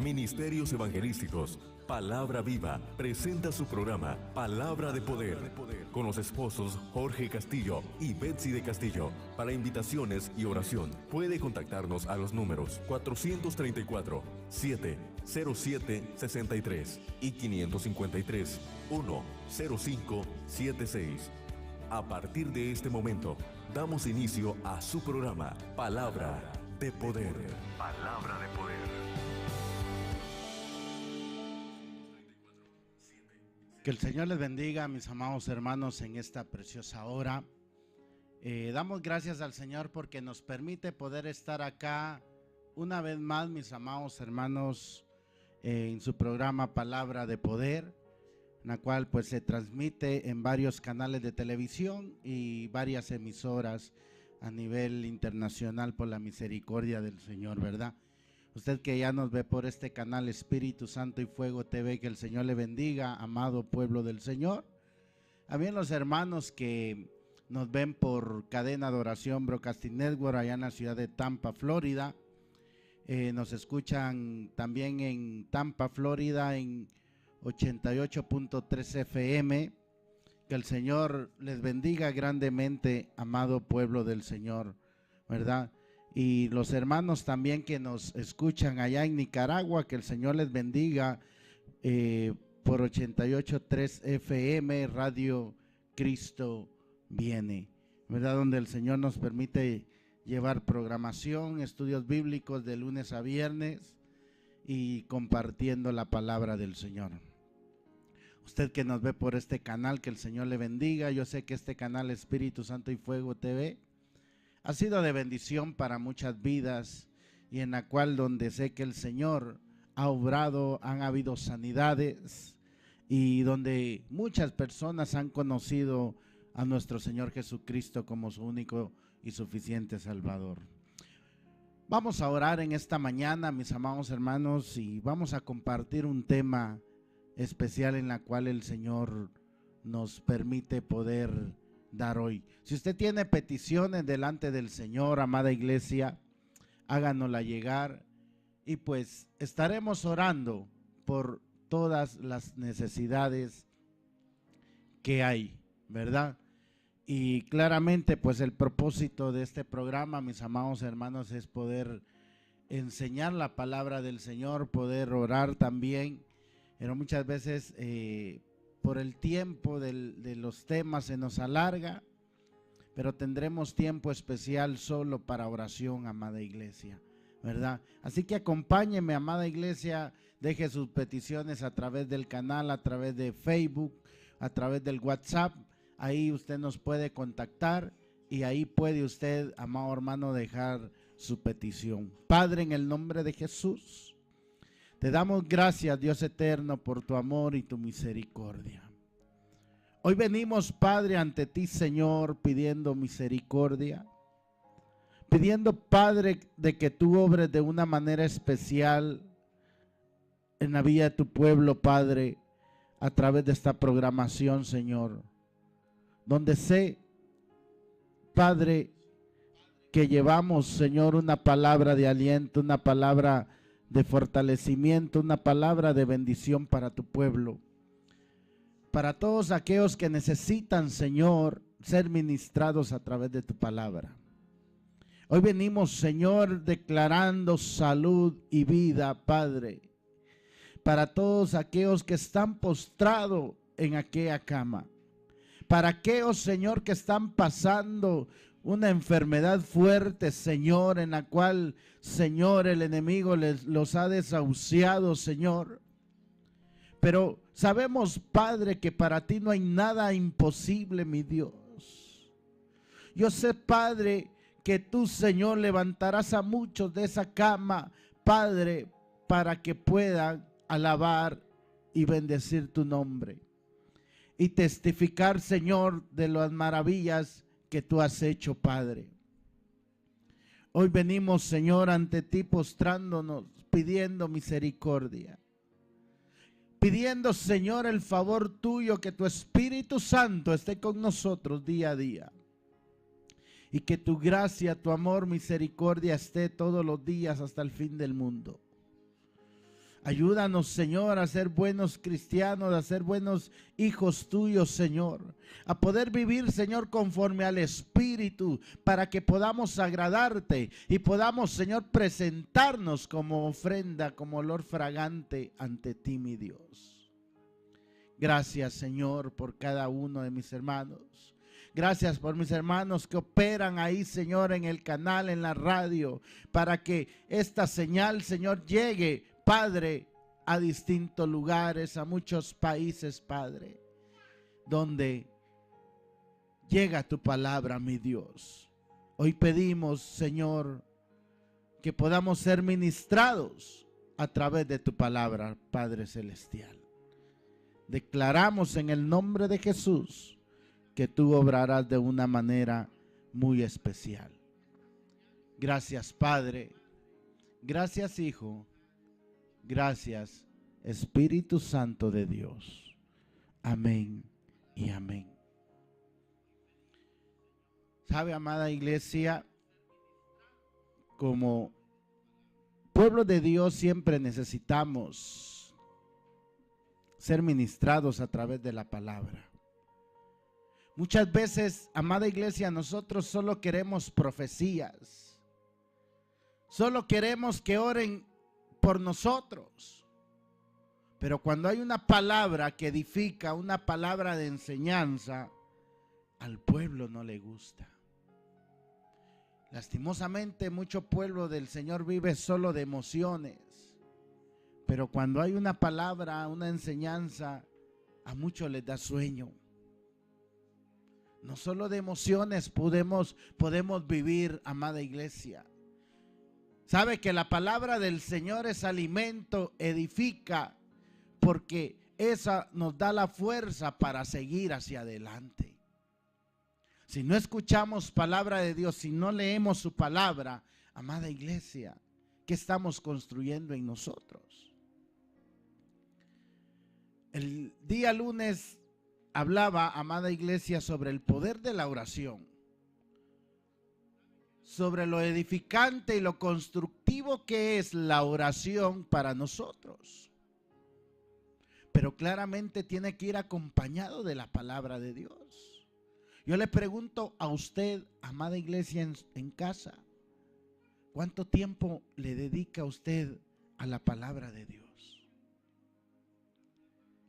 Ministerios Evangelísticos Palabra Viva presenta su programa Palabra de Poder con los esposos Jorge Castillo y Betsy de Castillo. Para invitaciones y oración puede contactarnos a los números 434-707-63 y 553-10576. A partir de este momento, damos inicio a su programa Palabra de Poder. Palabra de Poder. Que el Señor les bendiga, mis amados hermanos, en esta preciosa hora. Damos gracias al Señor porque nos permite poder estar acá una vez más, mis amados hermanos, en su programa Palabra de Poder, en la cual pues se transmite en varios canales de televisión y varias emisoras a nivel internacional por la misericordia del Señor, ¿verdad? Usted que ya nos ve por este canal Espíritu Santo y Fuego TV, que el Señor le bendiga, amado pueblo del Señor. También los hermanos que nos ven por cadena de oración Broadcasting Network allá en la ciudad de Tampa, Florida. Nos escuchan también en Tampa, Florida en 88.3 FM. Que el Señor les bendiga grandemente, amado pueblo del Señor, ¿verdad? Y los hermanos también que nos escuchan allá en Nicaragua, que el Señor les bendiga por 88.3 FM, Radio Cristo Viene, ¿verdad? Donde el Señor nos permite llevar programación, estudios bíblicos de lunes a viernes y compartiendo la palabra del Señor. Usted que nos ve por este canal, que el Señor le bendiga. Yo sé que este canal Espíritu Santo y Fuego TV ha sido de bendición para muchas vidas y en la cual donde sé que el Señor ha obrado, han habido sanidades y donde muchas personas han conocido a nuestro Señor Jesucristo como su único y suficiente Salvador. Vamos a orar en esta mañana, mis amados hermanos, y vamos a compartir un tema especial en la cual el Señor nos permite poder dar hoy. Si usted tiene peticiones delante del Señor, amada iglesia, háganosla llegar y pues estaremos orando por todas las necesidades que hay, ¿verdad? Y claramente pues el propósito de este programa, mis amados hermanos, es poder enseñar la palabra del Señor, poder orar también, pero muchas veces por el tiempo de los temas se nos alarga, pero tendremos tiempo especial solo para oración, amada iglesia, ¿verdad? Así que acompáñeme, amada iglesia, deje sus peticiones a través del canal, a través de Facebook, a través del WhatsApp. Ahí usted nos puede contactar y ahí puede usted, amado hermano, dejar su petición. Padre, en el nombre de Jesús, te damos gracias, Dios eterno, por tu amor y tu misericordia. Hoy venimos, Padre, ante ti, Señor, pidiendo misericordia, pidiendo, Padre, de que tú obres de una manera especial en la vida de tu pueblo, Padre, a través de esta programación, Señor, donde sé, Padre, que llevamos, Señor, una palabra de aliento, una palabra de fortalecimiento, una palabra de bendición para tu pueblo, para todos aquellos que necesitan, Señor, ser ministrados a través de tu palabra. Hoy venimos, Señor, declarando salud y vida, Padre, para todos aquellos que están postrados en aquella cama, para aquellos, Señor, que están pasando una enfermedad fuerte, Señor, en la cual, Señor, el enemigo los ha desahuciado, Señor. Pero sabemos, Padre, que para ti no hay nada imposible, mi Dios. Yo sé, Padre, que tú, Señor, levantarás a muchos de esa cama, Padre, para que puedan alabar y bendecir tu nombre y testificar, Señor, de las maravillas que tú has hecho, Padre. Hoy venimos, Señor, ante ti postrándonos, pidiendo misericordia, pidiendo, Señor, el favor tuyo, que tu Espíritu Santo esté con nosotros día a día y que tu gracia, tu amor, misericordia esté todos los días hasta el fin del mundo. Ayúdanos, Señor, a ser buenos cristianos, a ser buenos hijos tuyos, Señor. A poder vivir, Señor, conforme al Espíritu, para que podamos agradarte y podamos, Señor, presentarnos como ofrenda, como olor fragante ante ti, mi Dios. Gracias, Señor, por cada uno de mis hermanos. Gracias por mis hermanos que operan ahí, Señor, en el canal, en la radio, para que esta señal, Señor, llegue, Padre, a distintos lugares, a muchos países, Padre, donde llega tu palabra, mi Dios. Hoy pedimos, Señor, que podamos ser ministrados a través de tu palabra, Padre Celestial. Declaramos en el nombre de Jesús que tú obrarás de una manera muy especial. Gracias, Padre. Gracias, Hijo. Gracias, Espíritu Santo de Dios. Amén y amén. ¿Sabe, amada iglesia? Como pueblo de Dios siempre necesitamos ser ministrados a través de la palabra. Muchas veces, amada iglesia, nosotros solo queremos profecías. Solo queremos que oren por nosotros. Pero cuando hay una palabra que edifica, una palabra de enseñanza, al pueblo no le gusta. Lastimosamente, mucho pueblo del Señor vive solo de emociones. Pero cuando hay una palabra, una enseñanza, a muchos les da sueño. No solo de emociones podemos vivir, amada iglesia. Sabe que la palabra del Señor es alimento, edifica, porque esa nos da la fuerza para seguir hacia adelante. Si no escuchamos palabra de Dios, si no leemos su palabra, amada iglesia, ¿qué estamos construyendo en nosotros? El día lunes hablaba, amada iglesia, sobre el poder de la oración, sobre lo edificante y lo constructivo que es la oración para nosotros. Pero claramente tiene que ir acompañado de la palabra de Dios. Yo le pregunto a usted, amada iglesia en casa, ¿cuánto tiempo le dedica usted a la palabra de Dios?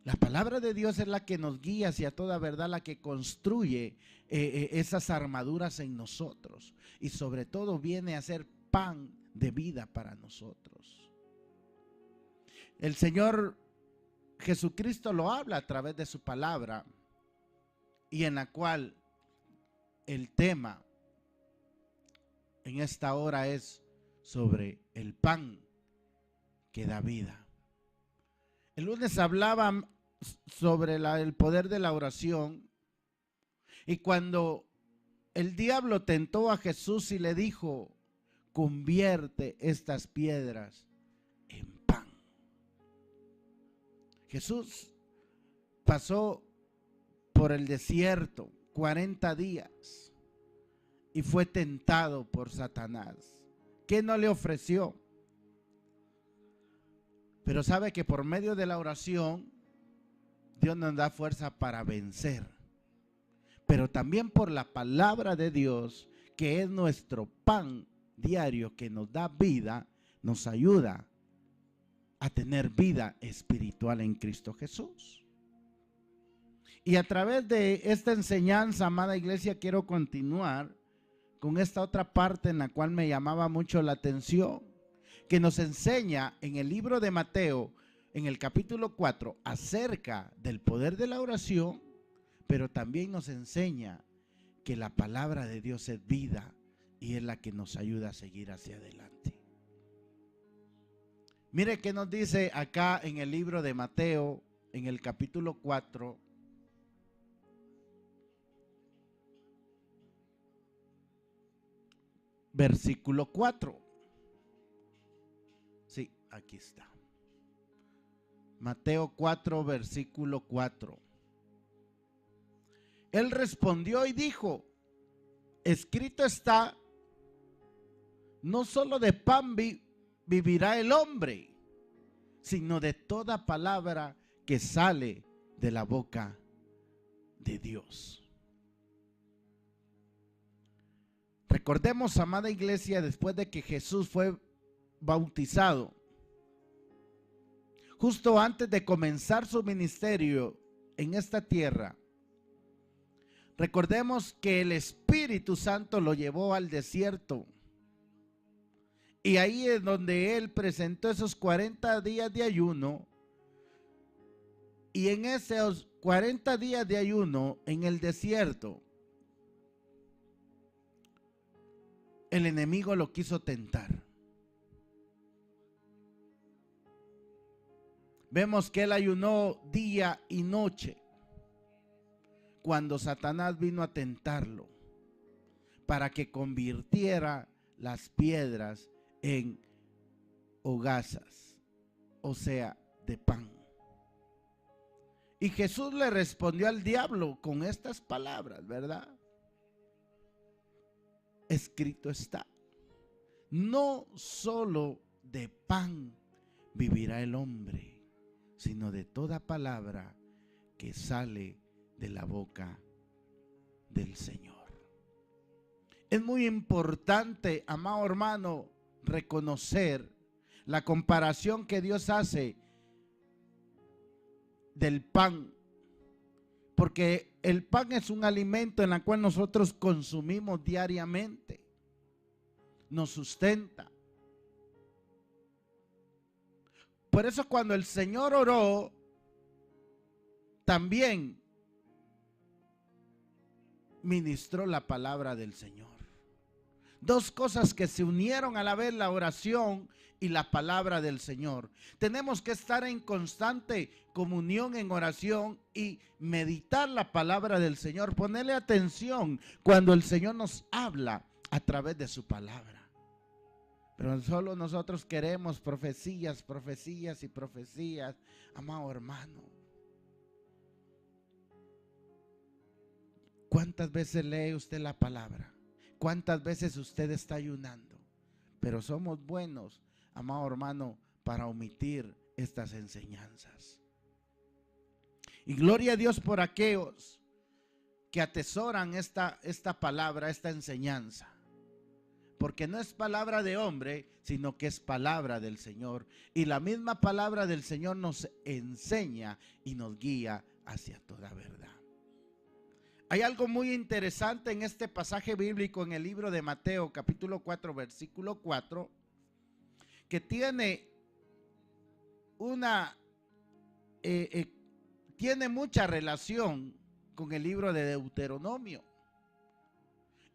La palabra de Dios es la que nos guía hacia toda verdad, la que construye esas armaduras en nosotros. Y sobre todo viene a ser pan de vida para nosotros. El Señor Jesucristo lo habla a través de su palabra, y en la cual el tema en esta hora es sobre el pan que da vida. El lunes hablaba sobre el poder de la oración, y cuando el diablo tentó a Jesús y le dijo: convierte estas piedras en pan. Jesús pasó por el desierto 40 días y fue tentado por Satanás. ¿Qué no le ofreció? Pero sabe que por medio de la oración Dios nos da fuerza para vencer. Pero también por la palabra de Dios, que es nuestro pan diario, que nos da vida, nos ayuda a tener vida espiritual en Cristo Jesús. Y a través de esta enseñanza, amada iglesia, quiero continuar con esta otra parte en la cual me llamaba mucho la atención, que nos enseña en el libro de Mateo, en el capítulo 4, acerca del poder de la oración, pero también nos enseña que la palabra de Dios es vida y es la que nos ayuda a seguir hacia adelante. Mire qué nos dice acá en el libro de Mateo, en el capítulo 4, versículo 4. Sí, aquí está. Mateo 4, versículo 4. Él respondió y dijo: escrito está, no solo de pan vivirá el hombre, sino de toda palabra que sale de la boca de Dios. Recordemos, amada iglesia, después de que Jesús fue bautizado, justo antes de comenzar su ministerio en esta tierra, recordemos que el Espíritu Santo lo llevó al desierto. Y ahí es donde Él presentó esos 40 días de ayuno. Y en esos 40 días de ayuno en el desierto, el enemigo lo quiso tentar. Vemos que Él ayunó día y noche cuando Satanás vino a tentarlo para que convirtiera las piedras en hogazas, o sea, de pan. Y Jesús le respondió al diablo con estas palabras, ¿verdad? Escrito está: no solo de pan vivirá el hombre, sino de toda palabra que sale de la boca del Señor. Es muy importante, amado hermano, reconocer la comparación que Dios hace del pan, porque el pan es un alimento en el cual nosotros consumimos diariamente, nos sustenta. Por eso cuando el Señor oró, también ministró la palabra del Señor. Dos cosas que se unieron a la vez: la oración y la palabra del Señor. Tenemos que estar en constante comunión en oración y meditar la palabra del Señor. Ponerle atención cuando el Señor nos habla a través de su palabra. Pero solo nosotros queremos profecías, profecías y profecías, amado hermano. ¿Cuántas veces lee usted la palabra? ¿Cuántas veces usted está ayunando? Pero somos buenos, amado hermano, para omitir estas enseñanzas. Y gloria a Dios por aquellos que atesoran esta palabra, esta enseñanza. Porque no es palabra de hombre, sino que es palabra del Señor. Y la misma palabra del Señor nos enseña y nos guía hacia toda verdad. Hay algo muy interesante en este pasaje bíblico en el libro de Mateo, capítulo 4, versículo 4, que tiene tiene mucha relación con el libro de Deuteronomio.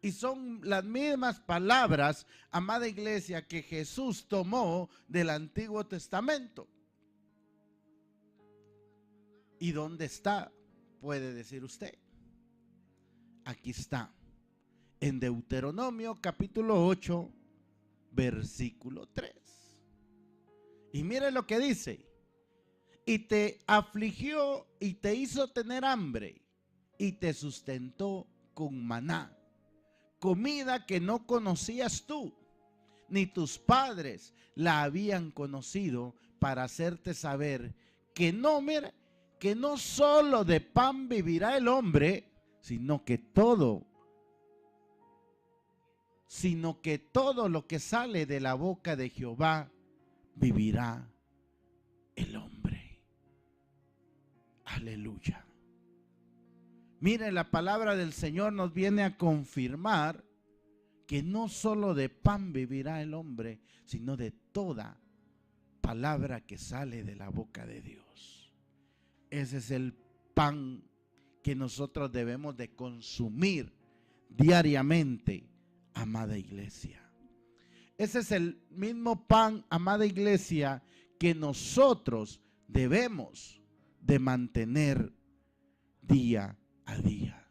Y son las mismas palabras, amada iglesia, que Jesús tomó del Antiguo Testamento. ¿Y dónde está? Puede decir usted. Aquí está, en Deuteronomio capítulo 8, versículo 3. Y mire lo que dice: y te afligió y te hizo tener hambre y te sustentó con maná, comida que no conocías tú, ni tus padres la habían conocido, para hacerte saber que no, mira, que no solo de pan vivirá el hombre, sino que todo lo que sale de la boca de Jehová vivirá el hombre. Aleluya. Mire, la palabra del Señor nos viene a confirmar que no solo de pan vivirá el hombre, sino de toda palabra que sale de la boca de Dios. Ese es el pan que nosotros debemos de consumir diariamente, amada iglesia. Ese es el mismo pan, amada iglesia, que nosotros debemos de mantener día a día.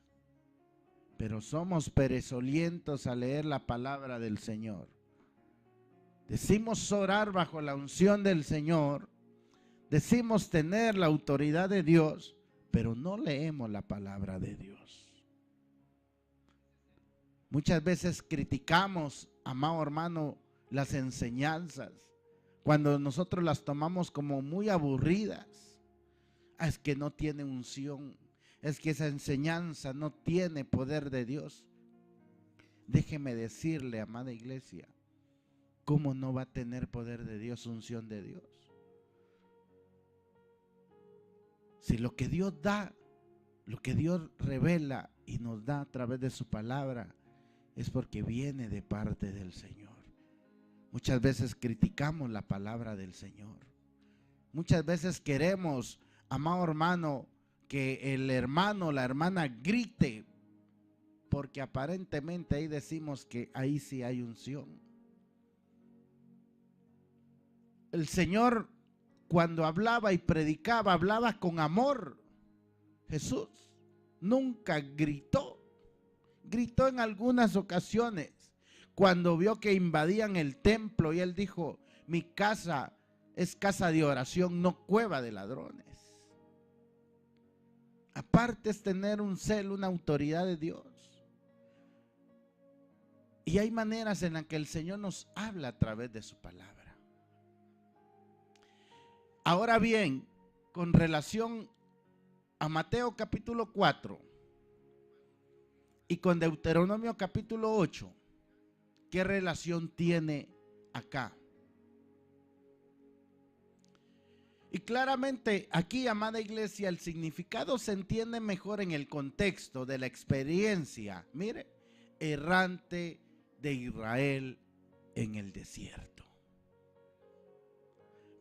Pero somos perezolientos a leer la palabra del Señor. Decimos orar bajo la unción del Señor, decimos tener la autoridad de Dios, pero no leemos la palabra de Dios. Muchas veces criticamos, amado hermano, las enseñanzas, cuando nosotros las tomamos como muy aburridas. Es que no tiene unción, es que esa enseñanza no tiene poder de Dios. Déjeme decirle, amada iglesia, ¿cómo no va a tener poder de Dios, unción de Dios? Si lo que Dios da, lo que Dios revela y nos da a través de su palabra, es porque viene de parte del Señor. Muchas veces criticamos la palabra del Señor. Muchas veces queremos, amado hermano, que el hermano o la hermana grite, porque aparentemente ahí decimos que ahí sí hay unción. El Señor, cuando hablaba y predicaba, hablaba con amor. Jesús nunca gritó. Gritó en algunas ocasiones cuando vio que invadían el templo y él dijo: mi casa es casa de oración, no cueva de ladrones. Aparte es tener un celo, una autoridad de Dios. Y hay maneras en las que el Señor nos habla a través de su palabra. Ahora bien, con relación a Mateo capítulo 4 y con Deuteronomio capítulo 8, ¿qué relación tiene acá? Y claramente aquí, amada iglesia, el significado se entiende mejor en el contexto de la experiencia, mire, errante de Israel en el desierto.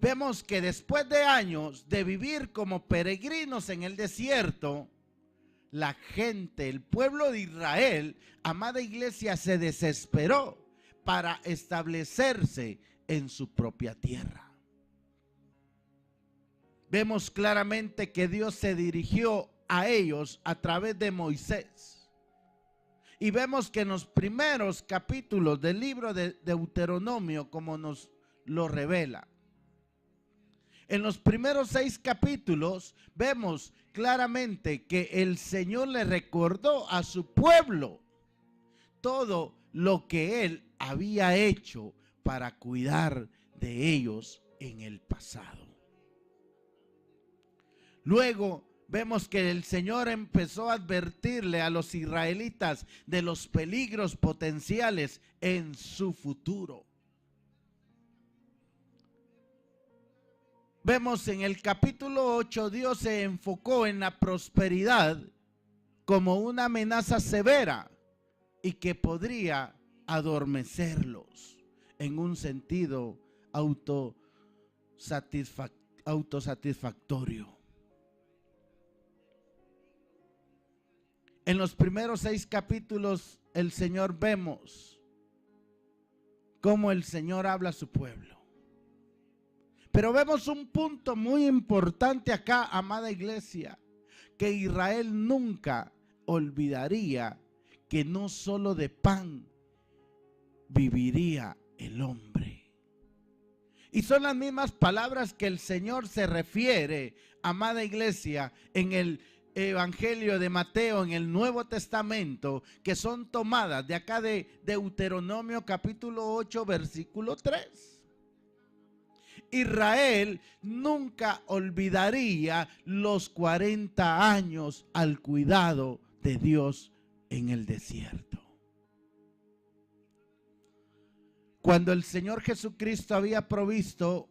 Vemos que después de años de vivir como peregrinos en el desierto, la gente, el pueblo de Israel, amada iglesia, se desesperó para establecerse en su propia tierra. Vemos claramente que Dios se dirigió a ellos a través de Moisés. Y vemos que en los primeros capítulos del libro de Deuteronomio, como nos lo revela, en los primeros 6 capítulos vemos claramente que el Señor le recordó a su pueblo todo lo que Él había hecho para cuidar de ellos en el pasado. Luego vemos que el Señor empezó a advertirle a los israelitas de los peligros potenciales en su futuro. Vemos en el capítulo 8, Dios se enfocó en la prosperidad como una amenaza severa y que podría adormecerlos en un sentido autosatisfactorio. En los primeros 6 capítulos el Señor vemos cómo el Señor habla a su pueblo. Pero vemos un punto muy importante acá, amada iglesia, que Israel nunca olvidaría que no solo de pan viviría el hombre. Y son las mismas palabras que el Señor se refiere, amada iglesia, en el Evangelio de Mateo, en el Nuevo Testamento, que son tomadas de acá de Deuteronomio capítulo 8, versículo 3. Israel nunca olvidaría los 40 años al cuidado de Dios en el desierto. Cuando el Señor Jesucristo había provisto,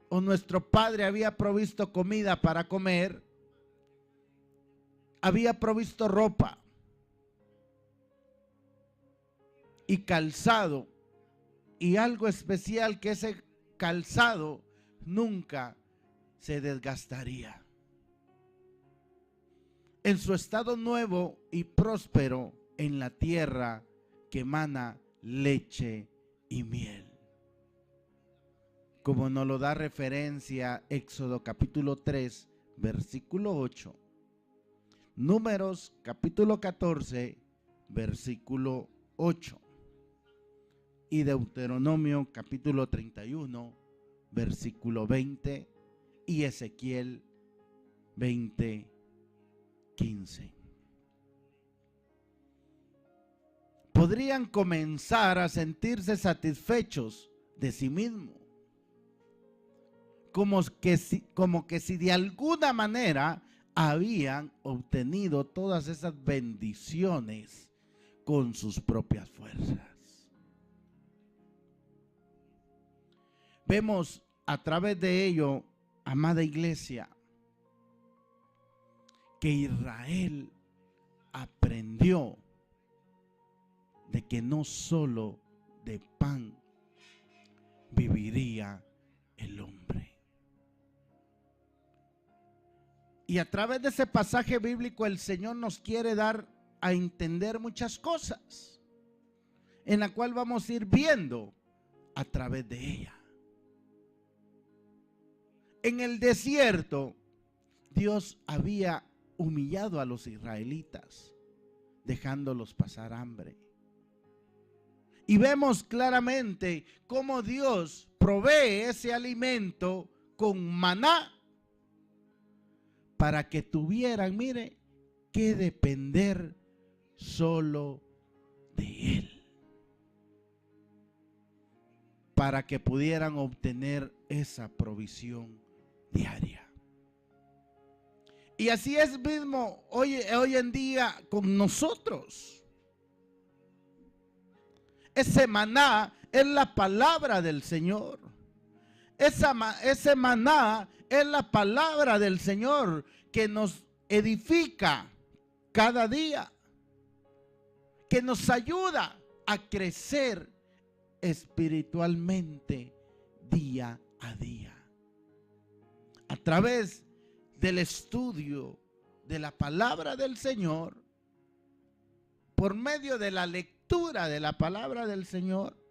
o nuestro Padre había provisto comida para comer, había provisto ropa y calzado, y algo especial, que ese calzado nunca se desgastaría. En su estado nuevo y próspero en la tierra que emana leche y miel. Como nos lo da referencia Éxodo capítulo 3, versículo 8. Números capítulo 14, versículo 8. Y Deuteronomio capítulo 31, versículo 20, y Ezequiel 20, 15. Podrían comenzar a sentirse satisfechos de sí mismo. Como que si de alguna manera habían obtenido todas esas bendiciones con sus propias fuerzas. Vemos a través de ello, amada iglesia, que Israel aprendió de que no solo de pan viviría el hombre. Y a través de ese pasaje bíblico el Señor nos quiere dar a entender muchas cosas, en la cual vamos a ir viendo a través de ella. En el desierto, Dios había humillado a los israelitas, dejándolos pasar hambre. Y vemos claramente cómo Dios provee ese alimento con maná para que tuvieran, mire, que depender solo de Él, para que pudieran obtener esa provisión diaria. Y así es mismo hoy en día con nosotros. Ese maná es la palabra del Señor. Ese maná es la palabra del Señor que nos edifica cada día, que nos ayuda a crecer espiritualmente día a día. A través del estudio de la palabra del Señor, por medio de la lectura de la palabra del Señor,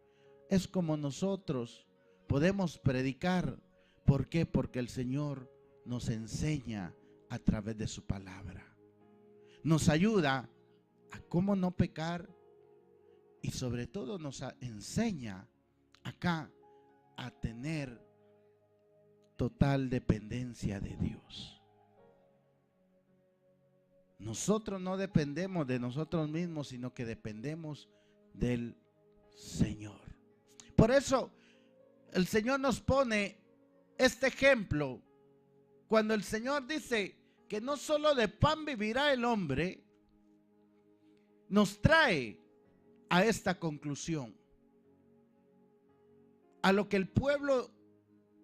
es como nosotros podemos predicar. ¿Por qué? Porque el Señor nos enseña a través de su palabra. Nos ayuda a cómo no pecar y sobre todo nos enseña acá a tener total dependencia de Dios. Nosotros no dependemos de nosotros mismos, sino que dependemos del Señor. Por eso el Señor nos pone este ejemplo cuando el Señor dice que no solo de pan vivirá el hombre. Nos trae a esta conclusión, a lo que el pueblo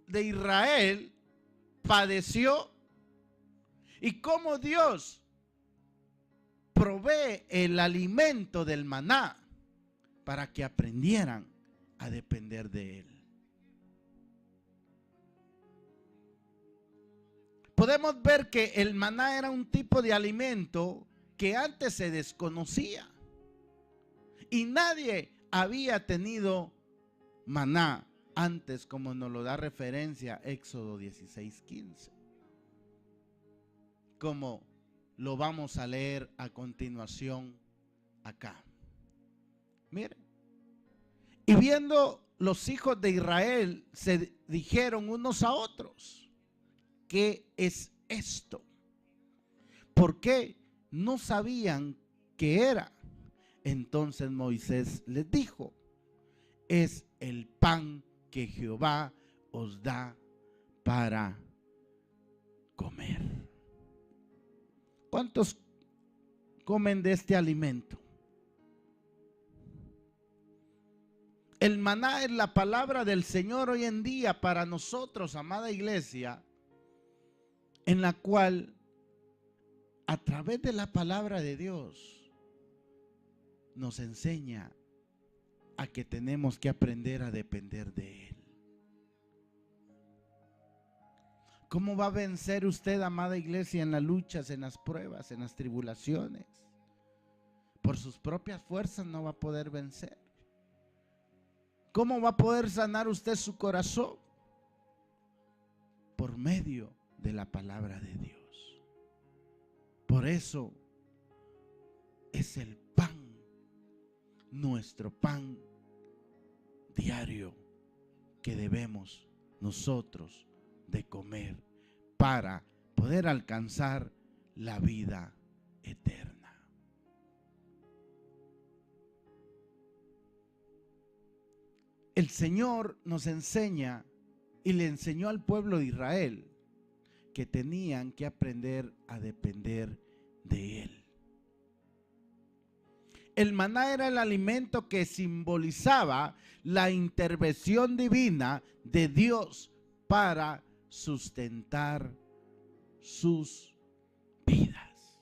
de Israel padeció y cómo Dios provee el alimento del maná para que aprendieran a depender de él. Podemos ver que el maná era un tipo de alimento que antes se desconocía y nadie había tenido maná antes, como nos lo da referencia Éxodo 16:15, como lo vamos a leer a continuación acá. Miren, y viendo los hijos de Israel, se dijeron unos a otros: ¿qué es esto? Porque no sabían qué era. Entonces Moisés les dijo: es el pan que Jehová os da para comer. ¿Cuántos comen de este alimento? El maná es la palabra del Señor hoy en día para nosotros, amada iglesia, en la cual a través de la palabra de Dios nos enseña a que tenemos que aprender a depender de Él. ¿Cómo va a vencer usted, amada iglesia, en las luchas, en las pruebas, en las tribulaciones? Por sus propias fuerzas no va a poder vencer. ¿Cómo va a poder sanar usted su corazón? Por medio de la palabra de Dios. Por eso es el pan, nuestro pan diario que debemos nosotros de comer para poder alcanzar la vida eterna. el Señor nos enseña y le enseñó al pueblo de Israel que tenían que aprender a depender de Él. El maná era el alimento que simbolizaba la intervención divina de Dios para sustentar sus vidas.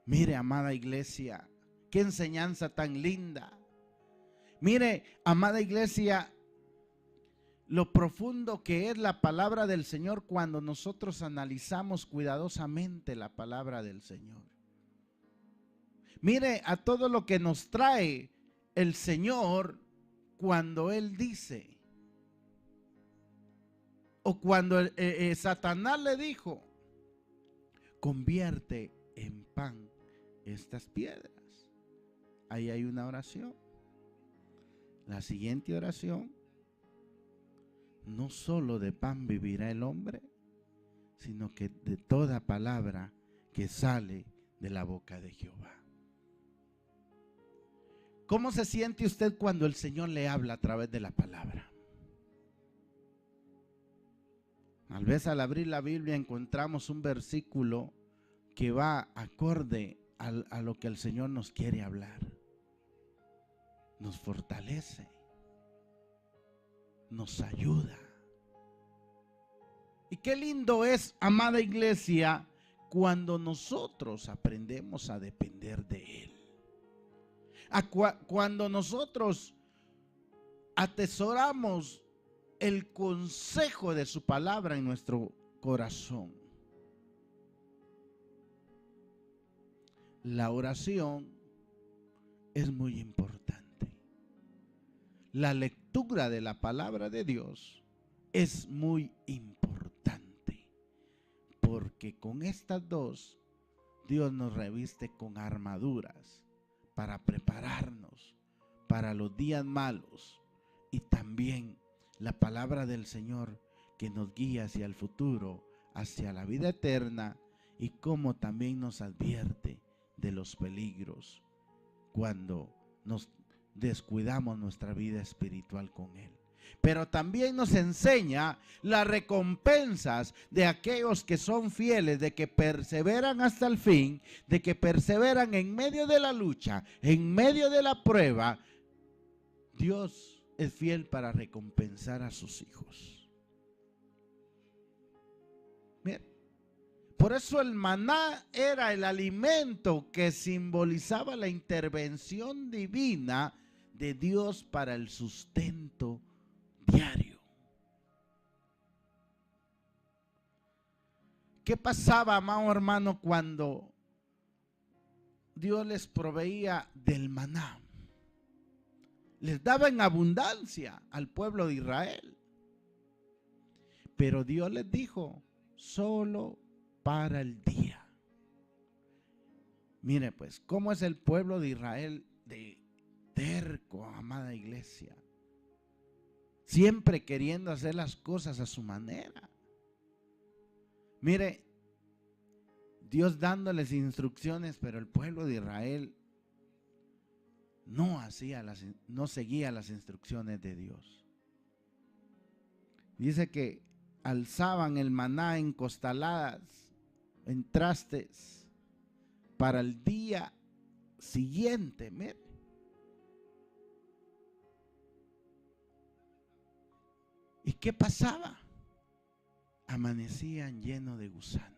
Mire, amada iglesia, qué enseñanza tan linda. Mire, amada iglesia, lo profundo que es la palabra del Señor cuando nosotros analizamos cuidadosamente la palabra del Señor. Mire a todo lo que nos trae el Señor cuando Él dice, o cuando Satanás le dijo, convierte en pan estas piedras. Ahí hay una oración. La siguiente oración: no solo de pan vivirá el hombre, sino que de toda palabra que sale de la boca de Jehová. ¿Cómo se siente usted cuando el Señor le habla a través de la palabra? Tal vez al abrir la Biblia encontramos un versículo que va acorde a lo que el Señor nos quiere hablar. Nos fortalece, nos ayuda. Y qué lindo es, amada iglesia, cuando nosotros aprendemos a depender de Él. Cuando nosotros atesoramos el consejo de su palabra en nuestro corazón. La oración es muy importante. La lectura de la palabra de Dios es muy importante, porque con estas dos Dios nos reviste con armaduras para prepararnos para los días malos, y también la palabra del Señor que nos guía hacia el futuro, hacia la vida eterna, y como también nos advierte de los peligros cuando nos descuidamos nuestra vida espiritual con Él. Pero también nos enseña las recompensas de aquellos que son fieles, de que perseveran hasta el fin, de que perseveran en medio de la lucha, en medio de la prueba. Dios es fiel para recompensar a sus hijos. Miren, por eso el maná era el alimento que simbolizaba la intervención divina de Dios para el sustento diario. ¿Qué pasaba, amado hermano, cuando Dios les proveía del maná? Les daba en abundancia al pueblo de Israel. Pero Dios les dijo, solo para el día. Mire pues, ¿cómo es el pueblo de Israel de terco, amada iglesia? Siempre queriendo hacer las cosas a su manera. Mire, Dios dándoles instrucciones, pero el pueblo de Israel no seguía las instrucciones de Dios. Dice que alzaban el maná en costaladas, en trastes, para el día siguiente. Mire. ¿Y qué pasaba? Amanecían llenos de gusanos.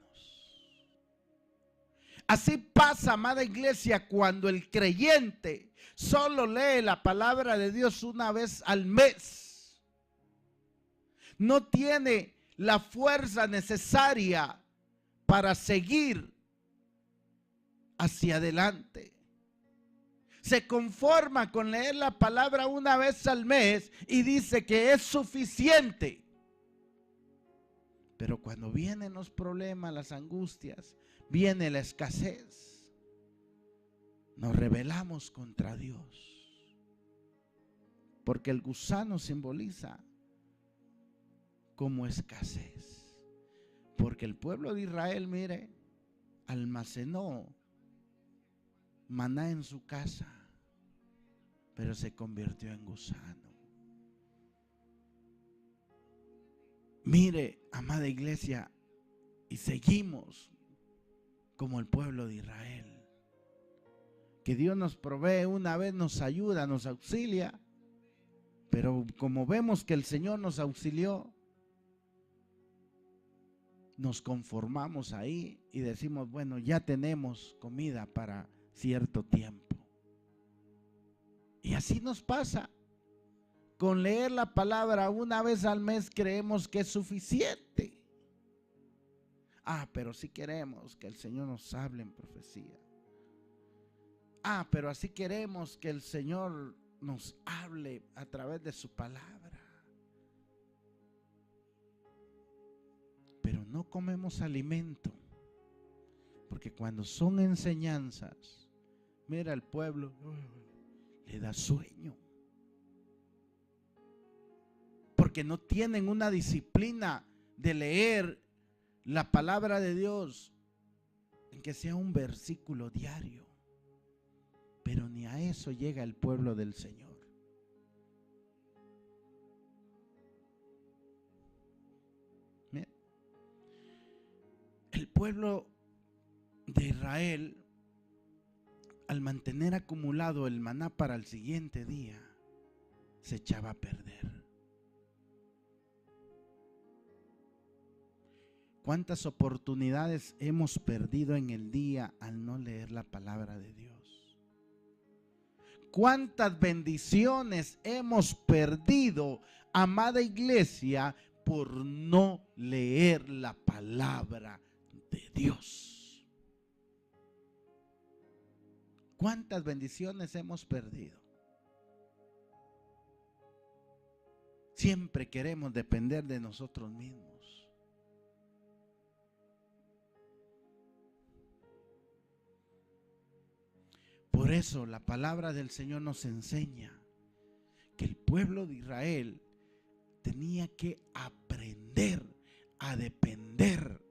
Así pasa, amada iglesia, cuando el creyente solo lee la palabra de Dios una vez al mes. No tiene la fuerza necesaria para seguir hacia adelante. Se conforma con leer la palabra una vez al mes y dice que es suficiente. Pero cuando vienen los problemas, las angustias, viene la escasez, nos rebelamos contra Dios. Porque el gusano simboliza como escasez. Porque el pueblo de Israel, mire, almacenó maná en su casa, pero se convirtió en gusano. Mire, amada iglesia, y seguimos como el pueblo de Israel. Que Dios nos provee, una vez nos ayuda, nos auxilia, pero como vemos que el Señor nos auxilió, nos conformamos ahí y decimos, bueno, ya tenemos comida para cierto tiempo. Y así nos pasa. Con leer la palabra una vez al mes creemos que es suficiente. Pero si queremos que el Señor nos hable en profecía. Pero así queremos que el Señor nos hable a través de su palabra. Pero no comemos alimento. Porque cuando son enseñanzas, mira, el pueblo le da sueño. Porque no tienen una disciplina de leer la palabra de Dios, en que sea un versículo diario. Pero ni a eso llega el pueblo del Señor. Mira, el pueblo de Israel, al mantener acumulado el maná para el siguiente día, se echaba a perder. ¿Cuántas oportunidades hemos perdido en el día al no leer la palabra de Dios? ¿Cuántas bendiciones hemos perdido, amada iglesia, por no leer la palabra de Dios? ¿Cuántas bendiciones hemos perdido? Siempre queremos depender de nosotros mismos. Por eso la palabra del Señor nos enseña que el pueblo de Israel tenía que aprender a depender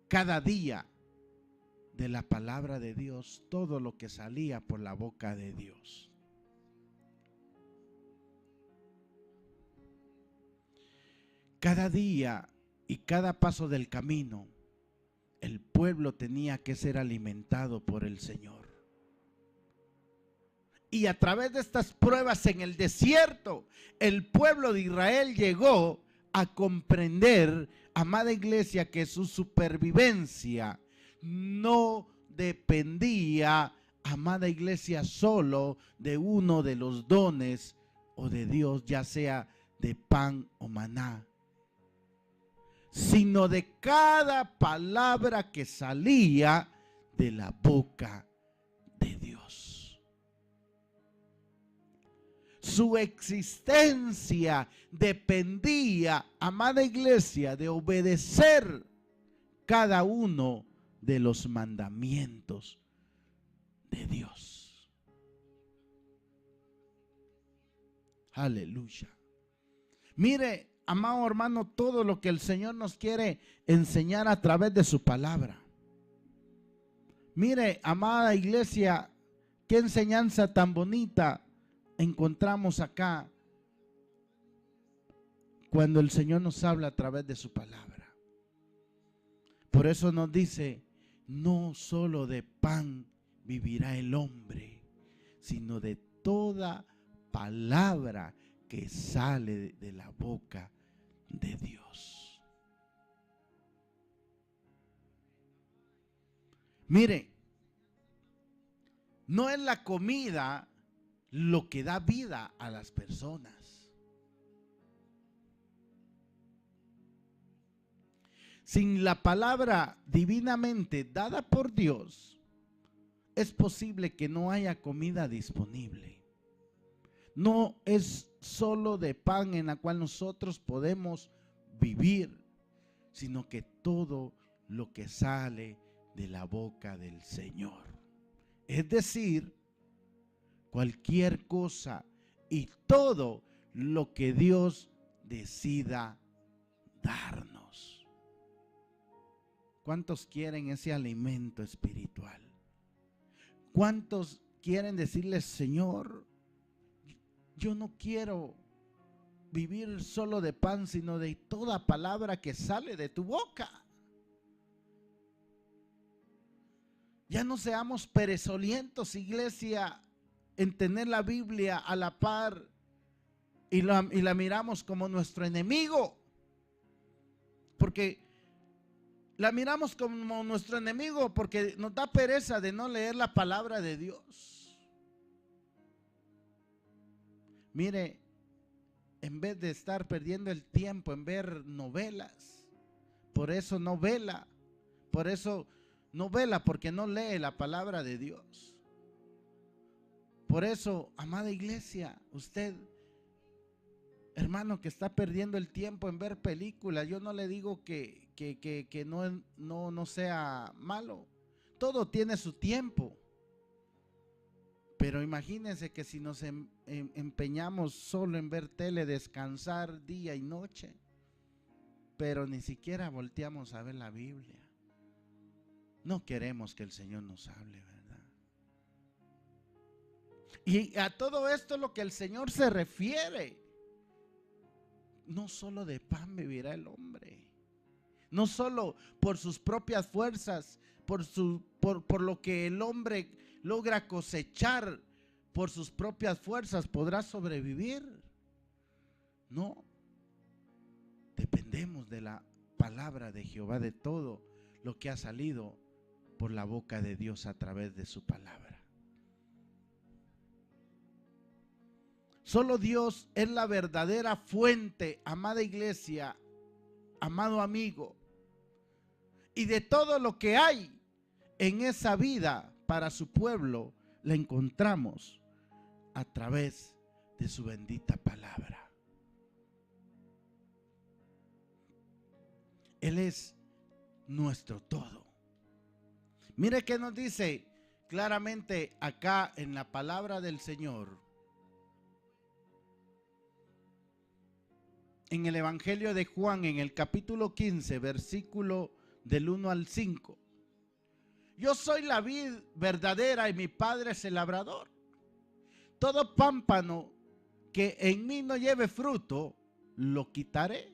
cada día de la palabra de Dios, todo lo que salía por la boca de Dios. Cada día y cada paso del camino, el pueblo tenía que ser alimentado por el Señor. Y a través de estas pruebas en el desierto, el pueblo de Israel llegó a comprender, amada iglesia, que su supervivencia no dependía, amada iglesia, solo de uno de los dones o de Dios, ya sea de pan o maná, sino de cada palabra que salía de la boca de Dios. Su existencia dependía, amada iglesia, de obedecer cada uno de los mandamientos de Dios. Aleluya. Mire, amado hermano, todo lo que el Señor nos quiere enseñar a través de su palabra. Mire, amada iglesia, qué enseñanza tan bonita encontramos acá cuando el Señor nos habla a través de su palabra. Por eso nos dice, no solo de pan vivirá el hombre, sino de toda palabra que sale de la boca de Dios. Mire, no es la comida lo que da vida a las personas. Sin la palabra divinamente dada por Dios, es posible que no haya comida disponible. No es solo de pan en la cual nosotros podemos vivir, sino que todo lo que sale de la boca del Señor. Es decir, cualquier cosa y todo lo que Dios decida darnos. ¿Cuántos quieren ese alimento espiritual? ¿Cuántos quieren decirle, Señor, yo no quiero vivir solo de pan, sino de toda palabra que sale de tu boca. Ya no seamos perezolientos, iglesia, en tener la Biblia a la par y la miramos como nuestro enemigo. Porque la miramos como nuestro enemigo porque nos da pereza de no leer la palabra de Dios. Mire, en vez de estar perdiendo el tiempo en ver novelas, por eso no vela, porque no lee la palabra de Dios. Por eso, amada iglesia, usted, hermano, que está perdiendo el tiempo en ver películas, yo no le digo que no sea malo. Todo tiene su tiempo. Pero imagínense que si nos empeñamos solo en ver tele, descansar día y noche, pero ni siquiera volteamos a ver la Biblia, no queremos que el Señor nos hable, ¿verdad? Y a todo esto es lo que el Señor se refiere. No solo de pan vivirá el hombre, no solo por sus propias fuerzas, por lo que el hombre logra cosechar por sus propias fuerzas podrá sobrevivir. No, dependemos de la palabra de Jehová, de todo lo que ha salido por la boca de Dios a través de su palabra. Solo Dios es la verdadera fuente, amada iglesia, amado amigo, y de todo lo que hay en esa vida para su pueblo, la encontramos a través de su bendita palabra. Él es nuestro todo. Mire que nos dice claramente acá en la palabra del Señor, en el Evangelio de Juan, en el capítulo 15, versículo del 1 al 5. Yo soy la vid verdadera y mi Padre es el labrador. Todo pámpano que en mí no lleve fruto, lo quitaré.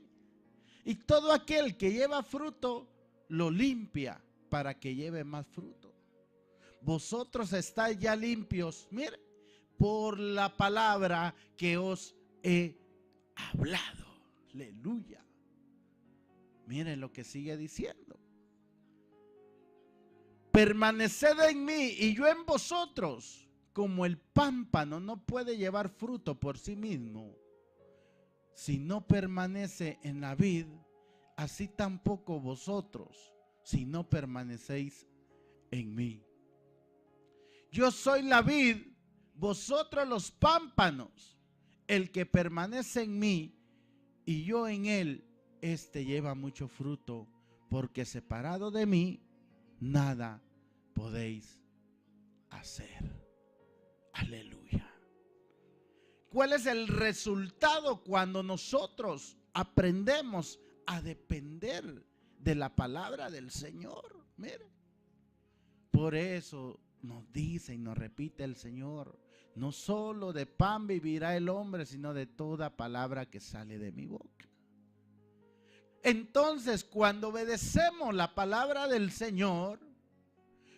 Y todo aquel que lleva fruto, lo limpia para que lleve más fruto. Vosotros estáis ya limpios, mire, por la palabra que os he hablado. Aleluya. Miren lo que sigue diciendo. Permaneced en mí y yo en vosotros, como el pámpano no puede llevar fruto por sí mismo, si no permanece en la vid, así tampoco vosotros, si no permanecéis en mí. Yo soy la vid, vosotros los pámpanos. El que permanece en mí y yo en él, este lleva mucho fruto, porque separado de mí, nada podéis hacer. Aleluya. ¿Cuál es el resultado cuando nosotros aprendemos a depender de la palabra del Señor? Mire, por eso nos dice y nos repite el Señor: no solo de pan vivirá el hombre, sino de toda palabra que sale de mi boca. Entonces, cuando obedecemos la palabra del Señor,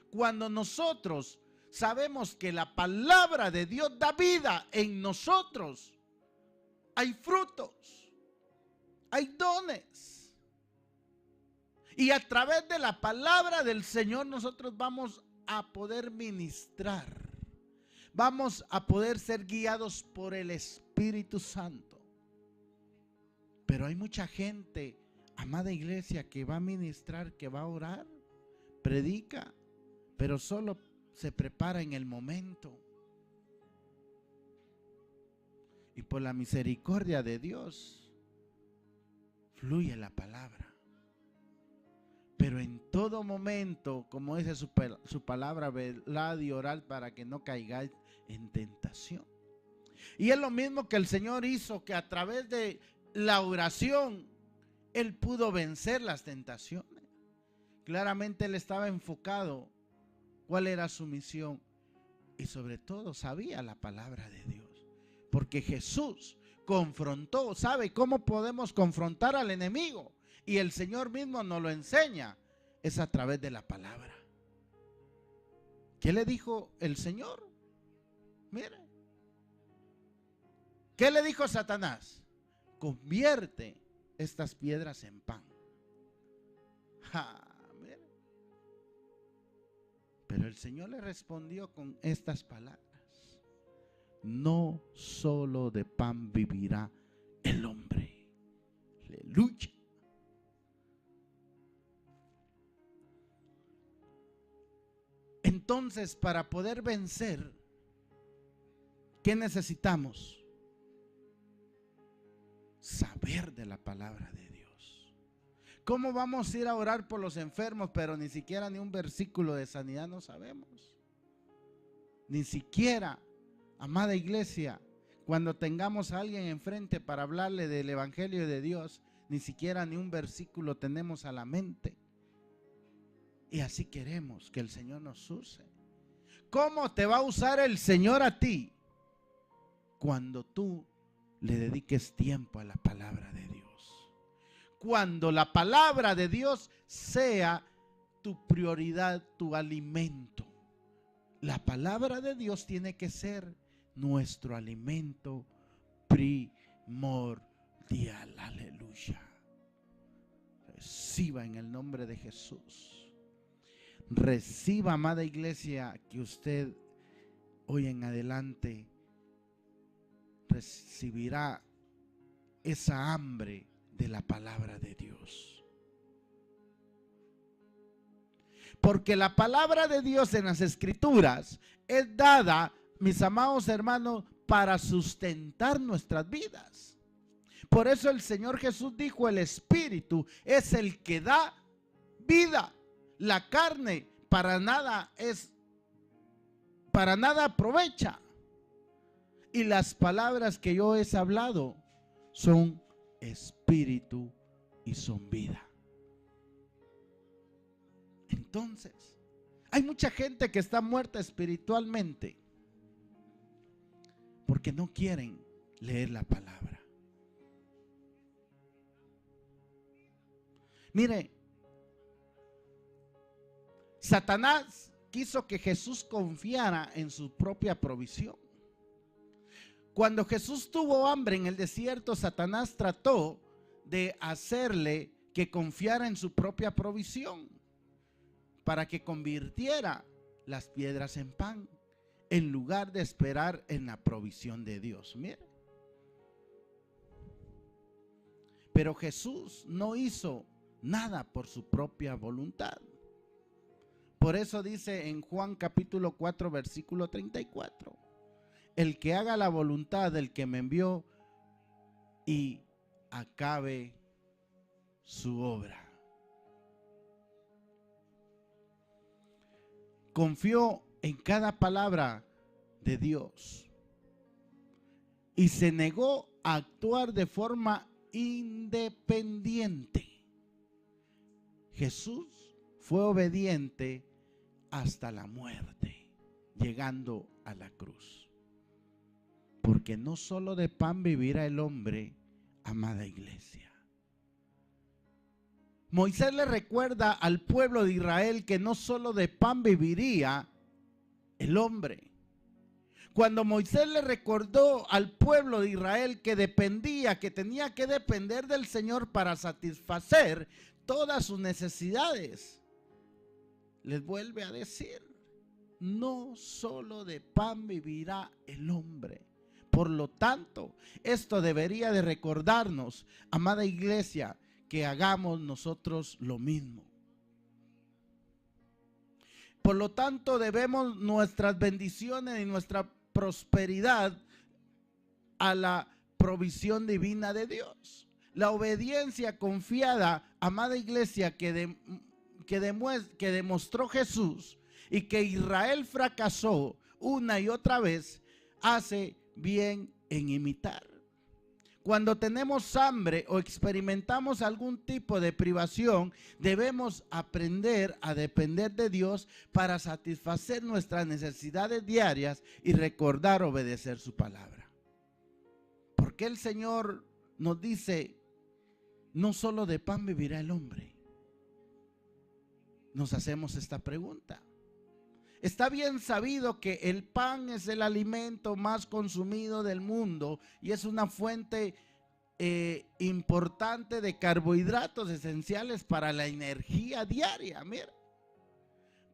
cuando nosotros sabemos que la palabra de Dios da vida en nosotros, hay frutos, hay dones. Y a través de la palabra del Señor nosotros vamos a poder ministrar. Vamos a poder ser guiados por el Espíritu Santo. Pero hay mucha gente, amada iglesia, que va a ministrar, que va a orar, predica, pero solo se prepara en el momento. Y por la misericordia de Dios, fluye la palabra. Pero en todo momento, como dice su palabra, velad y orad para que no caigáis en tentación. Y es lo mismo que el Señor hizo, que a través de la oración Él pudo vencer las tentaciones. Claramente Él estaba enfocado cuál era su misión y sobre todo sabía la palabra de Dios. Porque Jesús, confrontó. ¿Sabe cómo podemos confrontar al enemigo? Y el Señor mismo nos lo enseña. Es a través de la palabra. ¿Qué le dijo el Señor? Mire. ¿Qué le dijo Satanás? Convierte estas piedras en pan. Mire. Pero el Señor le respondió con estas palabras. No solo de pan vivirá el hombre. Aleluya. Entonces, para poder vencer, ¿qué necesitamos? Saber de la palabra de Dios. ¿Cómo vamos a ir a orar por los enfermos, pero ni siquiera ni un versículo de sanidad no sabemos? Ni siquiera, amada iglesia, cuando tengamos a alguien enfrente para hablarle del evangelio de Dios, ni siquiera ni un versículo tenemos a la mente. Y así queremos que el Señor nos use. ¿Cómo te va a usar el Señor a ti? Cuando tú le dediques tiempo a la palabra de Dios. Cuando la palabra de Dios sea tu prioridad, tu alimento. La palabra de Dios tiene que ser nuestro alimento primordial. Aleluya. Reciba en el nombre de Jesús. Reciba, amada iglesia, que usted hoy en adelante recibirá esa hambre de la palabra de Dios. Porque la palabra de Dios en las Escrituras es dada, mis amados hermanos, para sustentar nuestras vidas. Por eso el Señor Jesús dijo: el Espíritu es el que da vida. La carne para nada aprovecha. Y las palabras que yo he hablado son espíritu y son vida. Entonces, hay mucha gente que está muerta espiritualmente porque no quieren leer la palabra. Mire, Satanás quiso que Jesús confiara en su propia provisión. Cuando Jesús tuvo hambre en el desierto, Satanás trató de hacerle que confiara en su propia provisión para que convirtiera las piedras en pan en lugar de esperar en la provisión de Dios. Mire. Pero Jesús no hizo nada por su propia voluntad. Por eso dice en Juan capítulo 4 versículo 34: el que haga la voluntad del que me envió y acabe su obra. Confió en cada palabra de Dios y se negó a actuar de forma independiente. Jesús fue obediente hasta la muerte, llegando a la cruz. Porque no solo de pan vivirá el hombre, amada iglesia. Moisés le recuerda al pueblo de Israel que no solo de pan viviría el hombre. Cuando Moisés le recordó al pueblo de Israel que tenía que depender del Señor para satisfacer todas sus necesidades, les vuelve a decir: no solo de pan vivirá el hombre. Por lo tanto, esto debería de recordarnos, amada iglesia, que hagamos nosotros lo mismo. Por lo tanto, debemos nuestras bendiciones y nuestra prosperidad a la provisión divina de Dios. La obediencia confiada, amada iglesia, que demostró Jesús y que Israel fracasó una y otra vez, hace bien en imitar. Cuando tenemos hambre o experimentamos algún tipo de privación, debemos aprender a depender de Dios para satisfacer nuestras necesidades diarias y recordar obedecer su palabra. ¿Por qué el Señor nos dice, no solo de pan vivirá el hombre? Nos hacemos esta pregunta. Está bien sabido que el pan es el alimento más consumido del mundo y es una fuente importante de carbohidratos esenciales para la energía diaria. Mira,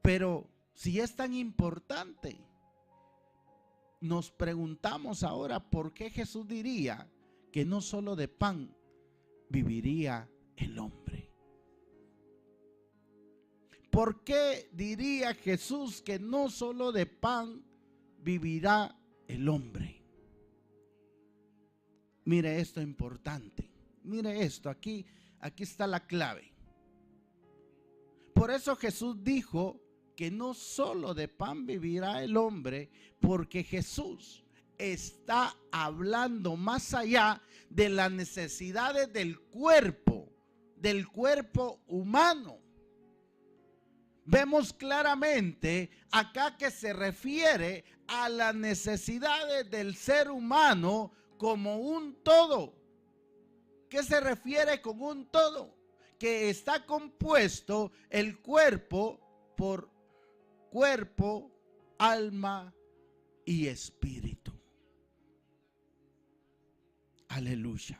pero si es tan importante, nos preguntamos ahora por qué Jesús diría que no solo de pan viviría el hombre. ¿Por qué diría Jesús que no solo de pan vivirá el hombre? Mire esto importante. Mire esto, aquí está la clave. Por eso Jesús dijo que no solo de pan vivirá el hombre, porque Jesús está hablando más allá de las necesidades del cuerpo humano. Vemos claramente acá que se refiere a las necesidades del ser humano como un todo. ¿Qué se refiere con un todo? Que está compuesto el cuerpo por cuerpo, alma y espíritu. Aleluya.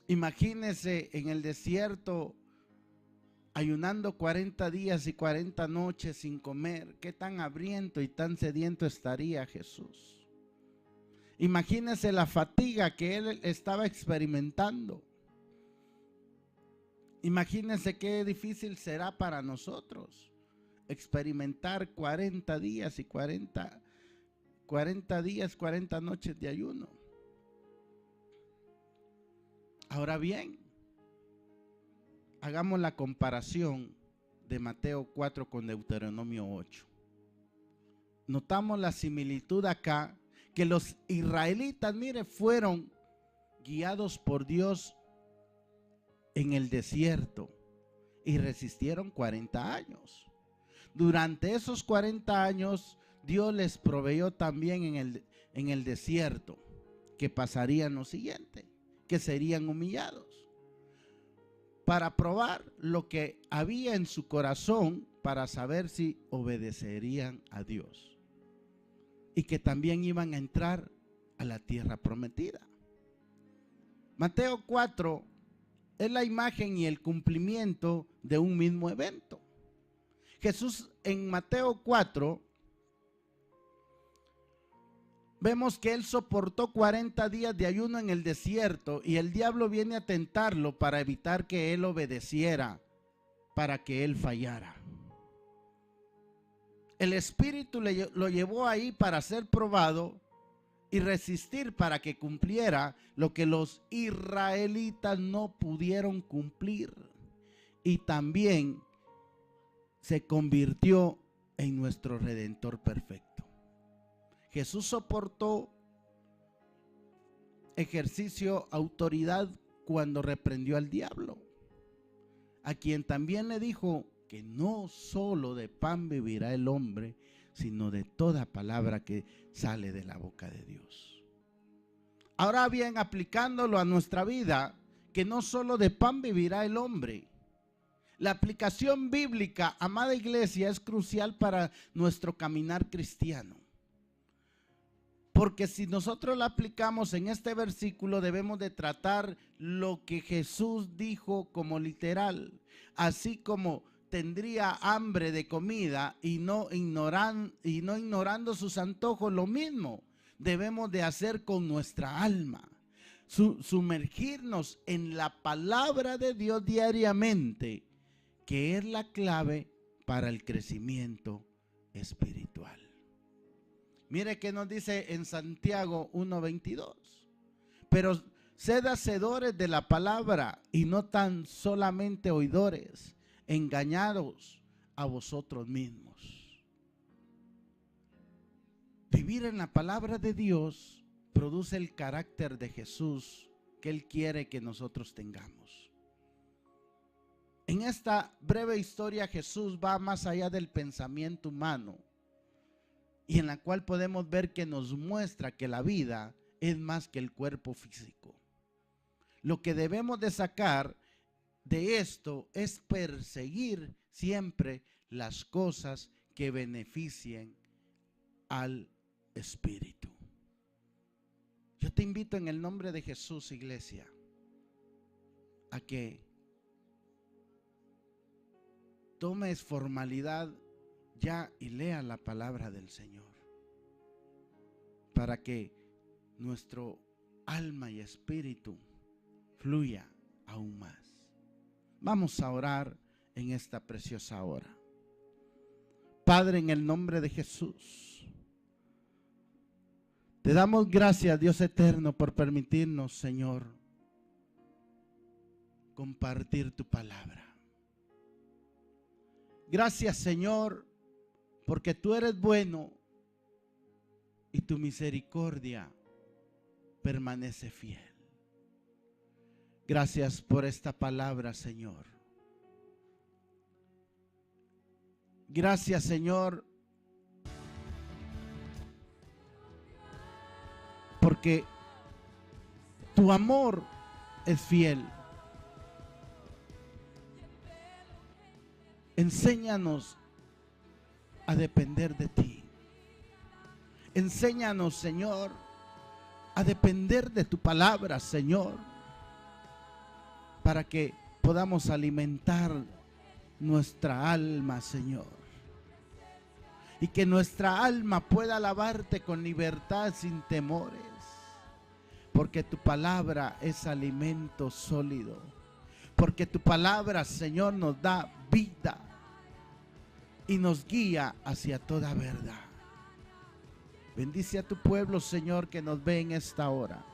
Imagínese en el desierto ayunando 40 días y 40 noches sin comer. Qué tan hambriento y tan sediento estaría Jesús. Imagínese la fatiga que él estaba experimentando. Imagínese qué difícil será para nosotros experimentar 40 días y 40 días, 40 noches de ayuno. Ahora bien, hagamos la comparación de Mateo 4 con Deuteronomio 8. Notamos la similitud acá, que los israelitas, mire, fueron guiados por Dios en el desierto y resistieron 40 años. Durante esos 40 años, Dios les proveyó también en el desierto que pasarían lo siguiente, que serían humillados, para probar lo que había en su corazón, para saber si obedecerían a Dios, y que también iban a entrar a la tierra prometida. Mateo 4 es la imagen y el cumplimiento de un mismo evento. Jesús en Mateo 4 vemos que él soportó 40 días de ayuno en el desierto y el diablo viene a tentarlo para evitar que él obedeciera, para que él fallara. El Espíritu lo llevó ahí para ser probado y resistir para que cumpliera lo que los israelitas no pudieron cumplir. Y también se convirtió en nuestro Redentor perfecto. Jesús soportó ejercicio autoridad cuando reprendió al diablo, a quien también le dijo que no solo de pan vivirá el hombre, sino de toda palabra que sale de la boca de Dios. Ahora bien, aplicándolo a nuestra vida, que no solo de pan vivirá el hombre. La aplicación bíblica, amada iglesia, es crucial para nuestro caminar cristiano. Porque si nosotros la aplicamos en este versículo, debemos de tratar lo que Jesús dijo como literal, así como tendría hambre de comida y no ignorando sus antojos, lo mismo debemos de hacer con nuestra alma. Sumergirnos en la palabra de Dios diariamente, que es la clave para el crecimiento espiritual. Mire que nos dice en Santiago 1:22. Pero sed hacedores de la palabra y no tan solamente oidores, engañados a vosotros mismos. Vivir en la palabra de Dios produce el carácter de Jesús que Él quiere que nosotros tengamos. En esta breve historia Jesús va más allá del pensamiento humano, y en la cual podemos ver que nos muestra que la vida es más que el cuerpo físico. Lo que debemos de sacar de esto es perseguir siempre las cosas que beneficien al espíritu. Yo te invito en el nombre de Jesús, iglesia, a que tomes formalidad ya y lea la palabra del Señor, para que nuestro alma y espíritu fluya aún más. Vamos a orar en esta preciosa hora. Padre, en el nombre de Jesús, te damos gracias, Dios eterno, por permitirnos, Señor, compartir tu palabra. Gracias, Señor, porque tú eres bueno y tu misericordia permanece fiel. Gracias por esta palabra, Señor. Gracias, Señor, porque tu amor es fiel. Enséñanos a depender de ti. Enséñanos, Señor, a depender de tu palabra, Señor, para que podamos alimentar nuestra alma, Señor, y que nuestra alma pueda alabarte con libertad, sin temores, porque tu palabra es alimento sólido, porque tu palabra, Señor, nos da vida y nos guía hacia toda verdad. Bendice a tu pueblo, Señor, que nos ve en esta hora.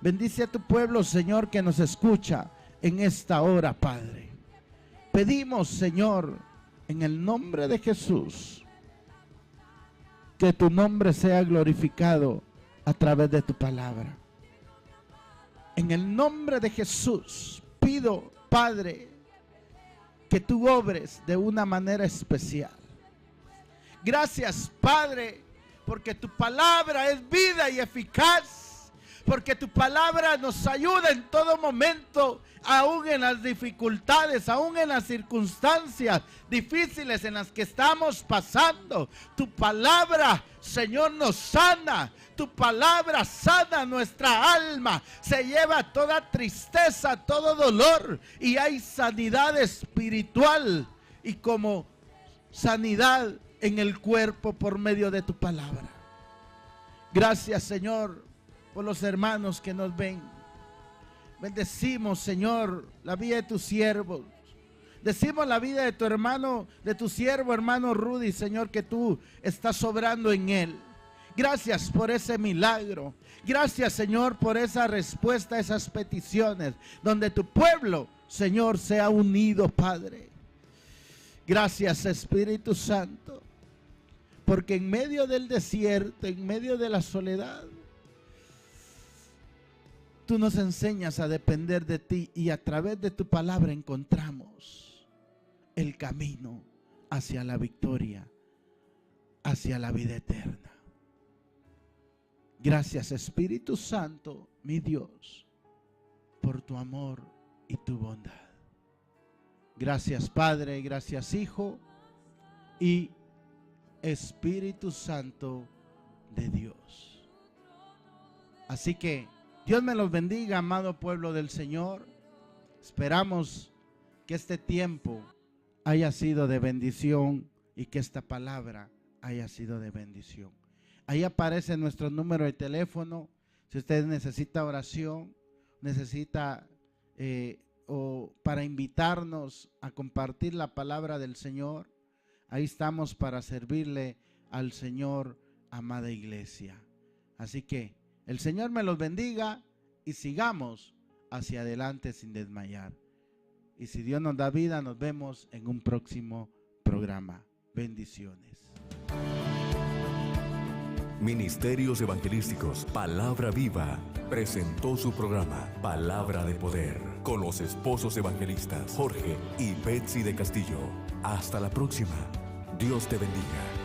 Bendice a tu pueblo, Señor, que nos escucha en esta hora, Padre. Pedimos, Señor, en el nombre de Jesús, que tu nombre sea glorificado a través de tu palabra. En el nombre de Jesús pido, Padre, que tú obres de una manera especial. Gracias, Padre, porque tu palabra es vida y eficaz, porque tu palabra nos ayuda en todo momento, aún en las dificultades, aún en las circunstancias difíciles en las que estamos pasando. Tu palabra, Señor, nos sana. Tu palabra sana nuestra alma, se lleva toda tristeza, todo dolor, y hay sanidad espiritual y como sanidad en el cuerpo por medio de tu palabra. Gracias, Señor, por los hermanos que nos ven. Bendecimos, Señor, la vida de tus siervos. Decimos la vida de tu hermano, de tu siervo, hermano Rudy, Señor, que tú estás obrando en él. Gracias por ese milagro. Gracias, Señor, por esa respuesta a esas peticiones, donde tu pueblo, Señor, sea unido, Padre. Gracias, Espíritu Santo, porque en medio del desierto, en medio de la soledad, tú nos enseñas a depender de ti, y a través de tu palabra encontramos el camino hacia la victoria, hacia la vida eterna. Gracias, Espíritu Santo, mi Dios, por tu amor y tu bondad. Gracias, Padre, gracias, Hijo y Espíritu Santo de Dios. Así que Dios me los bendiga, amado pueblo del Señor. Esperamos que este tiempo haya sido de bendición y que esta palabra haya sido de bendición. Ahí aparece nuestro número de teléfono. Si usted necesita oración, necesita o para invitarnos a compartir la palabra del Señor, ahí estamos para servirle al Señor, amada iglesia. Así que el Señor me los bendiga y sigamos hacia adelante sin desmayar. Y si Dios nos da vida, nos vemos en un próximo programa. Bendiciones. Ministerios Evangelísticos Palabra Viva presentó su programa Palabra de Poder con los esposos evangelistas Jorge y Betsy de Castillo. Hasta la próxima. Dios te bendiga.